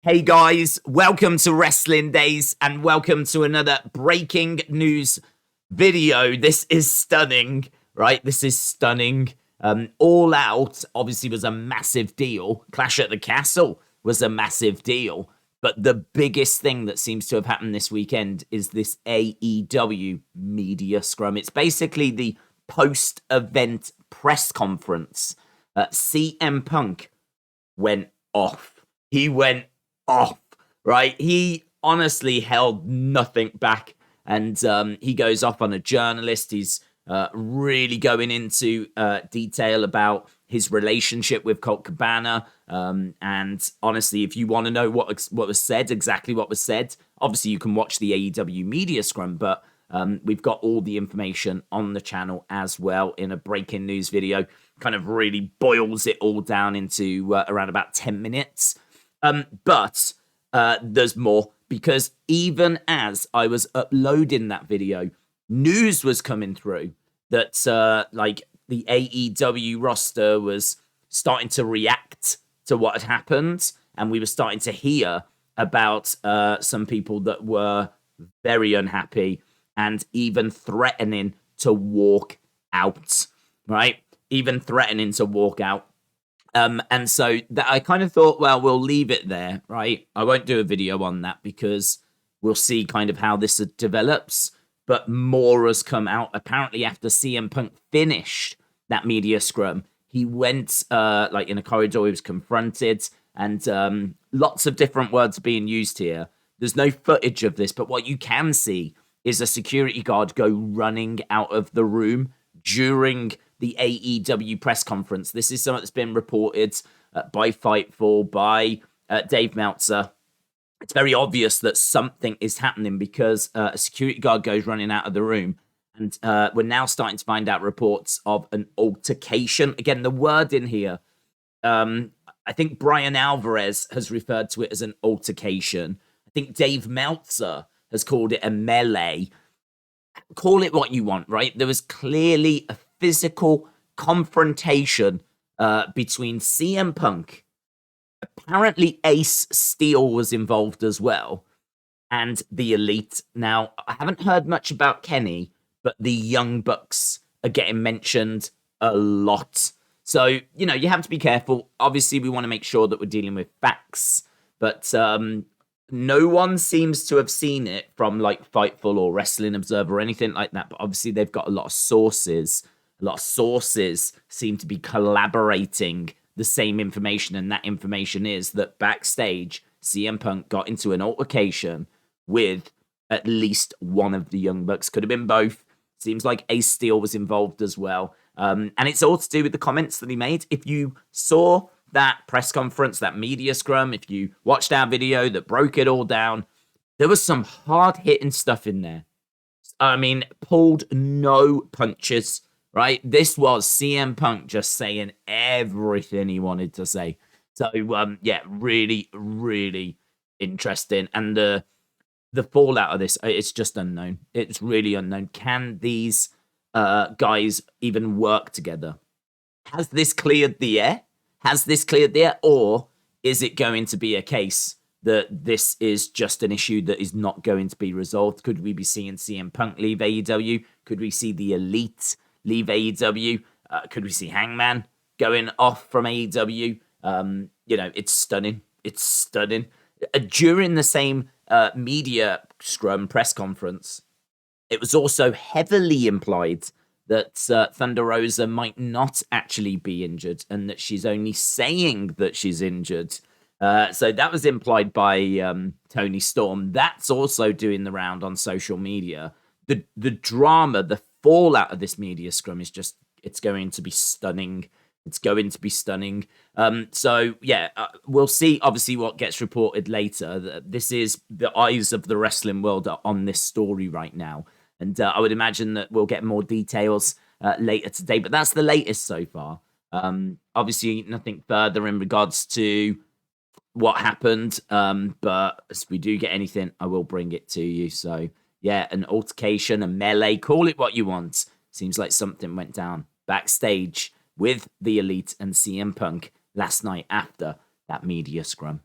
Hey guys, welcome to Wrestling Daze and welcome to another breaking news video. This is stunning, right? This is stunning. All Out obviously was a massive deal. Clash at the Castle was a massive deal. But the biggest thing that seems to have happened this weekend is this AEW Media Scrum. It's basically the post-event press conference. CM Punk went off. He went off, right? He honestly held nothing back. And he goes off on a journalist. He's really going into detail about his relationship with Colt Cabana. And honestly, if you want to know what was said, exactly what was said, obviously you can watch the AEW Media Scrum, but we've got all the information on the channel as well in a breaking news video. Kind of really boils it all down into around about 10 minutes. But there's more, because even as I was uploading that video, news was coming through that like the AEW roster was starting to react to what had happened, and we were starting to hear about some people that were very unhappy and even threatening to walk out, right? Even threatening to walk out. And so that I kind of thought, well, we'll leave it there, right? I won't do a video on that because we'll see kind of how this develops. But more has come out. Apparently, after CM Punk finished that media scrum, he went like in a corridor, he was confronted, and lots of different words being used here. There's no footage of this, but what you can see is a security guard go running out of the room during the AEW press conference. This is something that's been reported by Fightful, by Dave Meltzer. It's very obvious that something is happening because a security guard goes running out of the room. And we're now starting to find out reports of an altercation. Again, the word in here, I think Brian Alvarez has referred to it as an altercation. I think Dave Meltzer has called it a melee. Call it what you want, right? There was clearly a physical confrontation between CM Punk. Apparently Ace Steel was involved as well, and the Elite. Now, I haven't heard much about Kenny, but the Young Bucks are getting mentioned a lot. So, you know, you have to be careful. Obviously, we want to make sure that we're dealing with facts, but no one seems to have seen it from like Fightful or Wrestling Observer or anything like that. But obviously, they've got a lot of sources. A lot of sources seem to be collaborating the same information, and that information is that backstage, CM Punk got into an altercation with at least one of the Young Bucks. Could have been both. Seems like Ace Steel was involved as well. And it's all to do with the comments that he made. If you saw that press conference, that media scrum, if you watched our video that broke it all down, there was some hard-hitting stuff in there. I mean, pulled no punches, right? This was CM Punk just saying everything he wanted to say. So, yeah, really, really interesting. And the fallout of this, it's just unknown. It's really unknown. Can these guys even work together? Has this cleared the air? Has this cleared the air? Or is it going to be a case that this is just an issue that is not going to be resolved? Could we be seeing CM Punk leave AEW? Could we see the Elite leave AEW? Could we see Hangman going off from AEW? You know, it's stunning. It's stunning. During the same media scrum press conference, it was also heavily implied that Thunder Rosa might not actually be injured and that she's only saying that she's injured. So that was implied by Tony Storm. That's also doing the round on social media. The drama, the fallout of this media scrum is just, it's going to be stunning. It's going to be stunning. So, yeah, we'll see, obviously, what gets reported later. This is the eyes of the wrestling world on this story right now. And I would imagine that we'll get more details later today. But that's the latest so far. Obviously, nothing further in regards to what happened. But as we do get anything, I will bring it to you. So, yeah, an altercation, a melee, call it what you want. Seems like something went down backstage with the Elite and CM Punk last night after that media scrum.